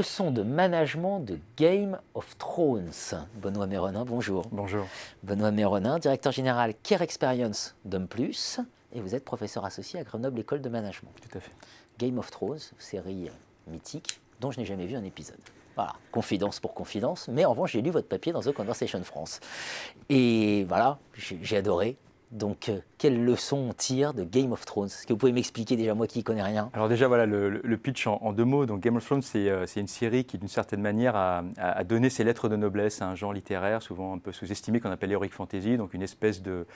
leçons de management de Game of Thrones. Benoît Méronin, bonjour. Bonjour. Benoît Méronin, directeur général Care Experience d'Homme Plus, et vous êtes professeur associé à Grenoble École de Management. Tout à fait. Game of Thrones, série mythique dont je n'ai jamais vu un épisode. Voilà, confidence pour confidence, mais en revanche j'ai lu votre papier dans The Conversation France. Et voilà, j'ai adoré. Donc, quelles leçons on tire de Game of Thrones? Est-ce que vous pouvez m'expliquer déjà, moi qui n'y connais rien? Alors déjà, voilà, le pitch en deux mots. Donc Game of Thrones, c'est une série qui, d'une certaine manière, a donné ses lettres de noblesse à un genre littéraire, souvent un peu sous-estimé, qu'on appelle l'heroic fantasy, donc une espèce de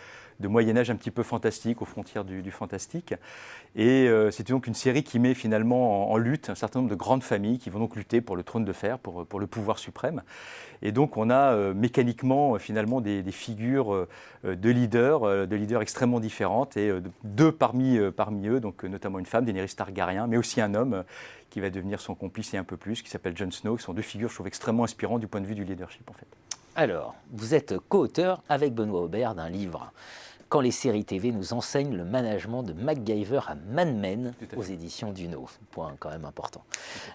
Moyen-Âge un petit peu fantastique, aux frontières du fantastique. Et c'est donc une série qui met finalement en lutte un certain nombre de grandes familles qui vont donc lutter pour le trône de fer, pour le pouvoir suprême. Et donc on a mécaniquement finalement des figures de leaders extrêmement différentes, et deux parmi eux, donc notamment une femme, Daenerys Targaryen, mais aussi un homme qui va devenir son complice et un peu plus, qui s'appelle Jon Snow, qui sont deux figures, je trouve, extrêmement inspirantes du point de vue du leadership en fait. Alors, vous êtes co-auteur avec Benoît Aubert d'un livre « Quand les séries TV nous enseignent le management de MacGyver à Mad Men » aux éditions Duno. Point quand même important.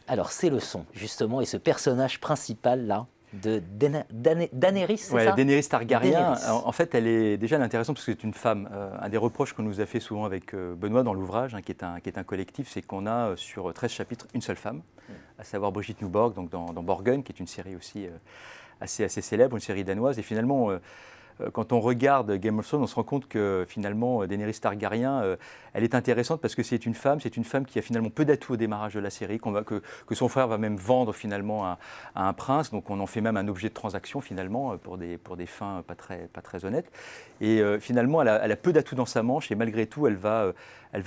Alors, ces leçons, justement, et ce personnage principal-là, de Daenerys, c'est ça? Daenerys Targaryen, Daenerys. En fait, elle est intéressante parce que c'est une femme. Un des reproches qu'on nous a fait souvent avec Benoît dans l'ouvrage, qui est un collectif, c'est qu'on a sur 13 chapitres une seule femme, à savoir Brigitte Newborg, donc dans Borgen, qui est une série aussi assez célèbre, une série danoise. Et finalement, quand on regarde Game of Thrones, on se rend compte que finalement Daenerys Targaryen, elle est intéressante parce que c'est une femme qui a finalement peu d'atouts au démarrage de la série, que son frère va même vendre finalement à un prince, donc on en fait même un objet de transaction finalement pour des fins pas très honnêtes. Et finalement, elle a peu d'atouts dans sa manche, et malgré tout, elle va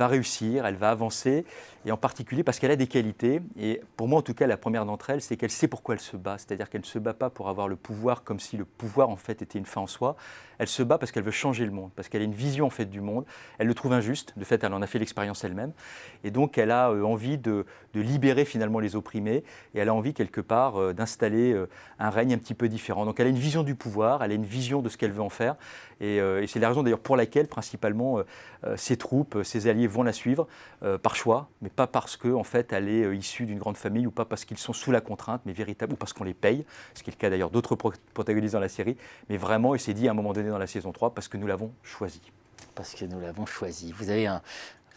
réussir, elle va avancer, et en particulier parce qu'elle a des qualités. Et pour moi, en tout cas, la première d'entre elles, c'est qu'elle sait pourquoi elle se bat. C'est-à-dire qu'elle ne se bat pas pour avoir le pouvoir comme si le pouvoir, en fait, était une fin en soi. Elle se bat parce qu'elle veut changer le monde, parce qu'elle a une vision, en fait, du monde. Elle le trouve injuste. De fait, elle en a fait l'expérience elle-même. Et donc, elle a envie de libérer, finalement, les opprimés. Et elle a envie, quelque part, d'installer un règne un petit peu différent. Donc, elle a une vision du pouvoir, elle a une vision de ce qu'elle veut en faire. Et c'est la raison, d'ailleurs, pour laquelle, principalement, ses troupes, ses alliés vont la suivre par choix, mais pas parce que, en fait, elle est issue d'une grande famille, ou pas parce qu'ils sont sous la contrainte, mais véritable, ou parce qu'on les paye, ce qui est le cas d'ailleurs d'autres protagonistes dans la série, mais vraiment, il s'est dit à un moment donné dans la saison 3, parce que nous l'avons choisi. Parce que nous l'avons choisi. Vous avez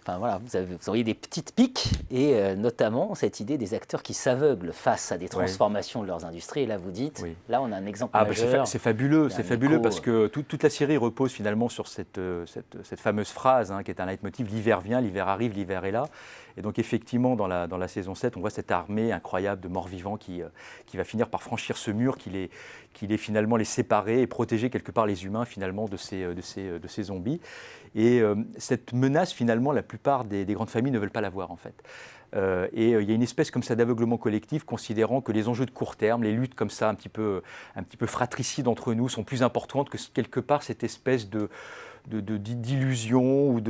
vous auriez des petites piques, et notamment cette idée des acteurs qui s'aveuglent face à des transformations de leurs industries. Et là, vous dites, là, on a un exemple majeur. C'est fabuleux, parce que toute la série repose finalement sur cette fameuse phrase, qui est un leitmotiv: l'hiver vient, l'hiver arrive, l'hiver est là. Et donc effectivement, dans la saison 7, on voit cette armée incroyable de morts-vivants qui va finir par franchir ce mur, qui les finalement les séparer et protéger quelque part les humains finalement de ces zombies. Et cette menace, finalement, la plupart des grandes familles ne veulent pas la voir en fait. Et il y a une espèce comme ça d'aveuglement collectif, considérant que les enjeux de court terme, les luttes comme ça un petit peu fratricides entre nous, sont plus importantes que quelque part cette espèce d'illusion ou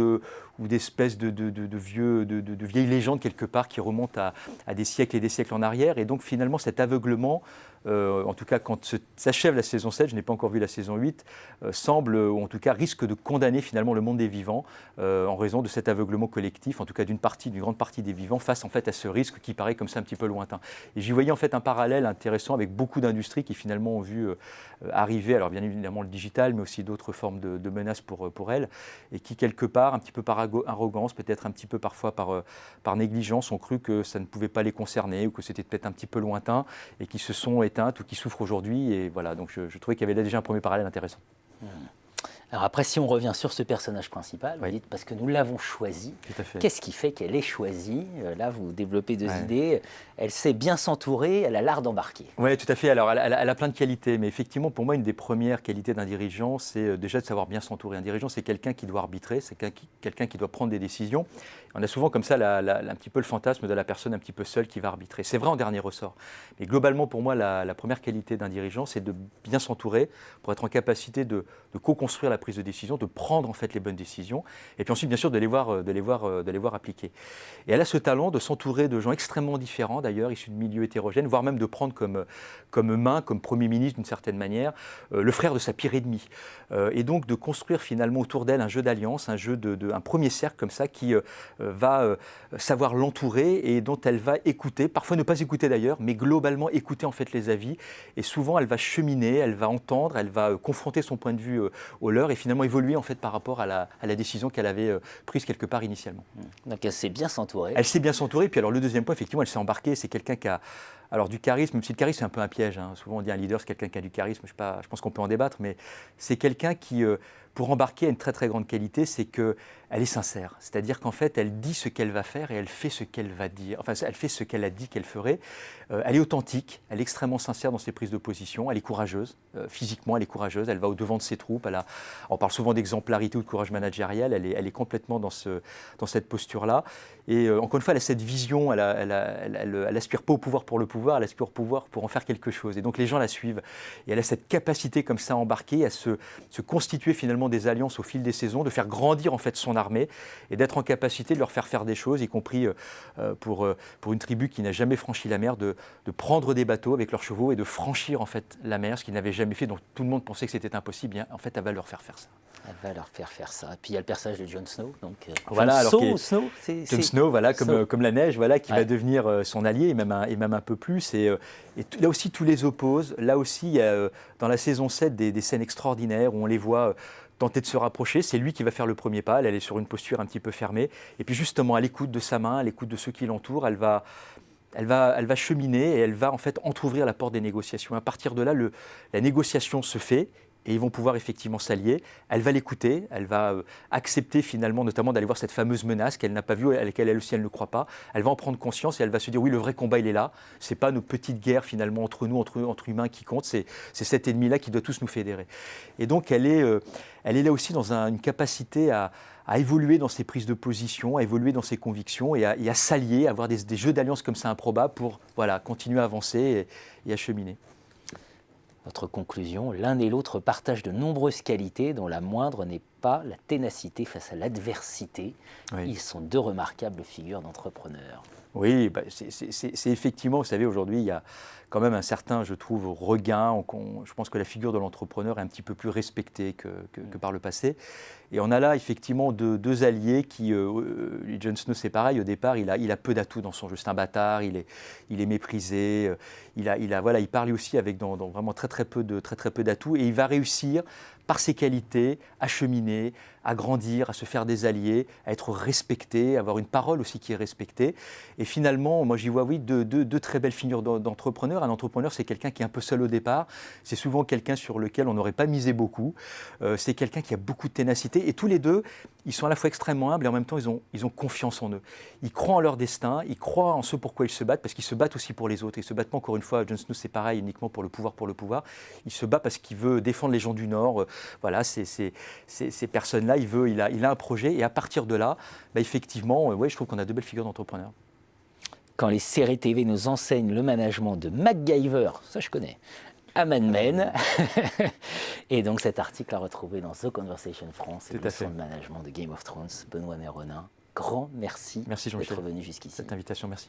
d'espèces de vieilles légendes quelque part qui remontent à des siècles et des siècles en arrière. Et donc finalement cet aveuglement, en tout cas quand s'achève la saison 7, je n'ai pas encore vu la saison 8, semble, ou en tout cas risque de condamner finalement le monde des vivants en raison de cet aveuglement collectif, en tout cas d'une grande partie des vivants, face en fait à ce risque qui paraît comme ça un petit peu lointain. Et j'y voyais en fait un parallèle intéressant avec beaucoup d'industries qui finalement ont vu arriver, alors bien évidemment le digital, mais aussi d'autres formes de menaces pour elles, et qui quelque part, un petit peu par arrogance, peut-être un petit peu parfois par négligence, ont cru que ça ne pouvait pas les concerner, ou que c'était peut-être un petit peu lointain, et qui se sont éteintes ou qui souffrent aujourd'hui. Et voilà, donc je trouvais qu'il y avait là déjà un premier parallèle intéressant. Alors après, si on revient sur ce personnage principal, vous dites parce que nous l'avons choisi. Qu'est-ce qui fait qu'elle est choisie? Là, vous développez deux idées. Elle sait bien s'entourer, elle a l'art d'embarquer. Oui, tout à fait. Alors, elle a plein de qualités. Mais effectivement, pour moi, une des premières qualités d'un dirigeant, c'est déjà de savoir bien s'entourer. Un dirigeant, c'est quelqu'un qui doit arbitrer, c'est quelqu'un qui doit prendre des décisions. On a souvent comme ça un petit peu le fantasme de la personne un petit peu seule qui va arbitrer. C'est vrai en dernier ressort. Mais globalement, pour moi, la première qualité d'un dirigeant, c'est de bien s'entourer pour être en capacité de co-construire la prise de décision, de prendre en fait les bonnes décisions, et puis ensuite bien sûr de les voir appliquer. Et elle a ce talent de s'entourer de gens extrêmement différents, d'ailleurs issus de milieux hétérogènes, voire même de prendre comme Premier ministre d'une certaine manière, le frère de sa pire ennemie, et donc de construire finalement autour d'elle un jeu d'alliance, un premier cercle comme ça qui va savoir l'entourer et dont elle va écouter, parfois ne pas écouter d'ailleurs, mais globalement écouter en fait les avis. Et souvent, elle va cheminer, elle va entendre, elle va confronter son point de vue au leur et finalement évoluer en fait par rapport à la décision qu'elle avait prise quelque part initialement. Donc elle sait bien s'entourer. Elle sait bien s'entourer. Puis alors le deuxième point, effectivement, elle s'est embarquée. C'est quelqu'un qui a alors du charisme, même si le charisme c'est un peu un piège. Souvent on dit un leader c'est quelqu'un qui a du charisme. Je pense qu'on peut en débattre, mais c'est quelqu'un qui, pour embarquer, a une très très grande qualité, c'est qu'elle est sincère. C'est-à-dire qu'en fait, elle dit ce qu'elle va faire et elle fait ce qu'elle va dire. Enfin, elle fait ce qu'elle a dit qu'elle ferait. Elle est authentique, elle est extrêmement sincère dans ses prises de position. Elle est courageuse, physiquement, elle est courageuse. Elle va au-devant de ses troupes. On parle souvent d'exemplarité ou de courage managérial. Elle est complètement dans cette posture-là. Et encore une fois, elle a cette vision. Elle aspire pas au pouvoir pour le pouvoir, elle aspire au pouvoir pour en faire quelque chose. Et donc les gens la suivent. Et elle a cette capacité comme ça à embarquer, à se constituer finalement des alliances au fil des saisons, de faire grandir en fait son armée et d'être en capacité de leur faire des choses, y compris pour une tribu qui n'a jamais franchi la mer, de prendre des bateaux avec leurs chevaux et de franchir en fait la mer, ce qu'ils n'avaient jamais fait, dont tout le monde pensait que c'était impossible. Bien, en fait, elle va leur faire ça. Elle va leur faire ça. Et puis il y a le personnage de Jon Snow. Donc, voilà, Jon Snow, voilà, comme la neige, voilà, qui va devenir son allié et même un peu plus. Et là aussi, tous les opposent. Là aussi, il y a dans la saison 7 des scènes extraordinaires où on les voit tenter de se rapprocher. C'est lui qui va faire le premier pas. Elle est sur une posture un petit peu fermée. Et puis justement, à l'écoute de sa main, à l'écoute de ceux qui l'entourent, elle va cheminer et elle va en fait entrouvrir la porte des négociations. À partir de là, la négociation se fait. Et ils vont pouvoir effectivement s'allier. Elle va l'écouter, elle va accepter finalement, notamment d'aller voir cette fameuse menace qu'elle n'a pas vue, à laquelle elle aussi elle ne croit pas. Elle va en prendre conscience et elle va se dire oui, le vrai combat il est là. C'est pas nos petites guerres finalement entre nous, entre humains qui comptent. C'est cet ennemi-là qui doit tous nous fédérer. Et donc elle est là aussi dans une capacité à évoluer dans ses prises de position, à évoluer dans ses convictions et à s'allier, à avoir des jeux d'alliance comme ça improbables pour continuer à avancer et à cheminer. Notre conclusion, l'un et l'autre partagent de nombreuses qualités dont la moindre n'est pas la ténacité face à l'adversité. Oui. Ils sont deux remarquables figures d'entrepreneurs. Oui, c'est effectivement, vous savez, aujourd'hui, il y a quand même un certain, je trouve, regain. Je pense que la figure de l'entrepreneur est un petit peu plus respectée que par le passé. Et on a là, effectivement, deux alliés qui... Jon Snow, c'est pareil, au départ, il a peu d'atouts dans son jeu. C'est un bâtard, il est méprisé, il parle aussi avec dans vraiment très peu d'atouts. Et il va réussir, par ses qualités, à cheminer, à grandir, à se faire des alliés, à être respecté, à avoir une parole aussi qui est respectée. Et finalement, moi j'y vois deux très belles figures d'entrepreneurs. Un entrepreneur, c'est quelqu'un qui est un peu seul au départ. C'est souvent quelqu'un sur lequel on n'aurait pas misé beaucoup. C'est quelqu'un qui a beaucoup de ténacité. Et tous les deux, ils sont à la fois extrêmement humbles et en même temps, ils ont confiance en eux. Ils croient en leur destin, ils croient en ce pourquoi ils se battent, parce qu'ils se battent aussi pour les autres. Ils ne se battent pas, encore une fois, Jon Snow, c'est pareil, uniquement pour le pouvoir. Il se bat parce qu'il veut défendre les gens du Nord. Voilà, ces personnes-là, il a un projet. Et à partir de là, effectivement, je trouve qu'on a deux belles figures d'entrepreneurs. Quand les séries TV nous enseignent le management de MacGyver, ça je connais, à Mad Men. Et donc cet article à retrouver dans The Conversation France et le management de Game of Thrones. Benoît Meronin, grand merci d'être venu jusqu'ici. Cette invitation, merci.